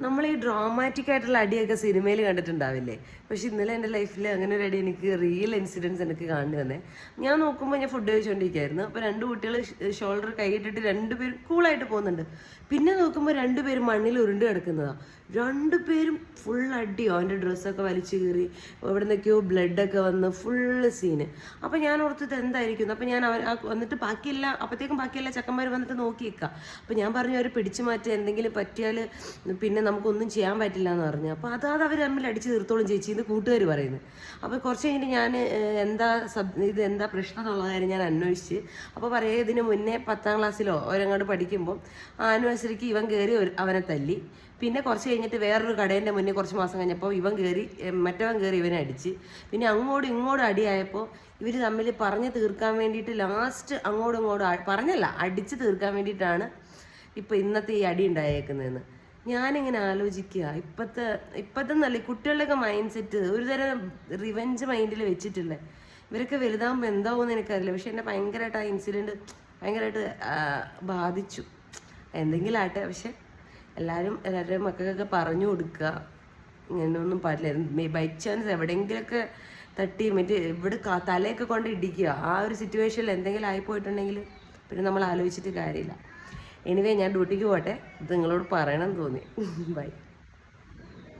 നമ്മൾ ഈ ഡ്രാമാറ്റിക് ആയിട്ടുള്ള അടിയൊക്കെ സിനിമയിൽ കണ്ടിട്ടുണ്ടാവില്ലേ? പക്ഷെ ഇന്നലെ എൻ്റെ ലൈഫിൽ അങ്ങനെ ഒരു അടി എനിക്ക് റിയൽ ഇൻസിഡൻസ് എനിക്ക് കാണുന്നു തന്നെ. ഞാൻ നോക്കുമ്പോൾ ഞാൻ ഫുഡ് കഴിച്ചുകൊണ്ടിരിക്കുകയായിരുന്നു. അപ്പോൾ രണ്ട് കുട്ടികൾ ഷോൾഡർ കൈയിട്ടിട്ട് രണ്ടുപേരും കൂളായിട്ട് പോകുന്നുണ്ട്. പിന്നെ നോക്കുമ്പോൾ രണ്ടുപേരും മണ്ണിൽ ഉരുണ്ട് കിടക്കുന്നതാണ്. രണ്ടുപേരും ഫുൾ അടിയോ, അവൻ്റെ ഡ്രസ്സൊക്കെ വലിച്ചു കീറി, എവിടെ നിന്നൊക്കെയോ ബ്ലഡൊക്കെ വന്ന് ഫുള്ള് സീന്. അപ്പോൾ ഞാൻ ഓർത്തത് എന്തായിരിക്കും. അപ്പോൾ ഞാൻ വന്നിട്ട് അപ്പോഴത്തേക്കും ബാക്കിയെല്ലാം ചെക്കന്മാർ വന്നിട്ട് നോക്കി നിൽക്കാം. അപ്പോൾ ഞാൻ പറഞ്ഞു അവർ പിടിച്ചു മാറ്റി എന്തെങ്കിലും പറ്റിയാൽ പിന്നെ നമുക്കൊന്നും ചെയ്യാൻ പറ്റില്ല എന്ന് പറഞ്ഞു. അപ്പോൾ അവർ തമ്മിൽ അടിച്ച് തീർത്തോളം ചേച്ചി എന്ന് കൂട്ടുകാർ പറയുന്നത്. അപ്പോൾ കുറച്ച് കഴിഞ്ഞിട്ട് ഞാൻ എന്താ പ്രശ്നം എന്നുള്ള കാര്യം ഞാൻ അന്വേഷിച്ച്. അപ്പോൾ പറയേ ഇതിന് മുന്നേ 10ാം ക്ലാസ്സിലോ അവരങ്ങോട്ട് പഠിക്കുമ്പോൾ ആനിവേഴ്സറിക്ക് ഇവൻ കയറി അവനെ തല്ലി. പിന്നെ കുറച്ച് കഴിഞ്ഞിട്ട് വേറൊരു കടേൻ്റെ മുന്നേ കുറച്ച് മാസം കഴിഞ്ഞപ്പോൾ മറ്റവൻ കയറി ഇവനെ അടിച്ച്. പിന്നെ അങ്ങോട്ടും ഇങ്ങോട്ടും അടിയായപ്പോൾ ഇവർ തമ്മിൽ പറഞ്ഞ് തീർക്കാൻ വേണ്ടിയിട്ട് ലാസ്റ്റ് അങ്ങോട്ടും ഇങ്ങോട്ടും അടിച്ച് തീർക്കാൻ വേണ്ടിയിട്ടാണ് ഇപ്പോൾ ഇന്നത്തെ ഈ അടി ഉണ്ടായേക്കുന്നതെന്ന് ഞാനിങ്ങനെ ആലോചിക്കുക. ഇപ്പോഴത്തെ നല്ല കുട്ടികളുടെയൊക്കെ മൈൻഡ് സെറ്റ് ഒരുതരം റിവെഞ്ച് മൈൻഡിൽ വെച്ചിട്ടില്ലേ. ഇവരൊക്കെ വലുതാകുമ്പോൾ എന്താവുമെന്ന് എനിക്കറിയില്ല. പക്ഷെ എന്നെ ഭയങ്കരമായിട്ട് ആ ഇൻസിഡൻറ്റ് ഭയങ്കരമായിട്ട് ബാധിച്ചു. എന്തെങ്കിലും ആട്ടെ, പക്ഷെ എല്ലാവരുടെ മക്കൾക്കൊക്കെ പറഞ്ഞു കൊടുക്കുക ഇങ്ങനെയൊന്നും പാടില്ല. ബൈ ചാൻസ് എവിടെയെങ്കിലുമൊക്കെ തട്ടി ഇവിടെ തലയൊക്കെ കൊണ്ട് ഇടിക്കുക. ആ ഒരു സിറ്റുവേഷനിൽ എന്തെങ്കിലും ആയിപ്പോയിട്ടുണ്ടെങ്കിൽ പിന്നെ നമ്മൾ ആലോചിച്ചിട്ട് കാര്യമില്ല. എനിവേ ഞാൻ ഡ്യൂട്ടിക്ക് പോട്ടെ. ഇത് നിങ്ങളോട് പറയണം തോന്നി. ബൈ.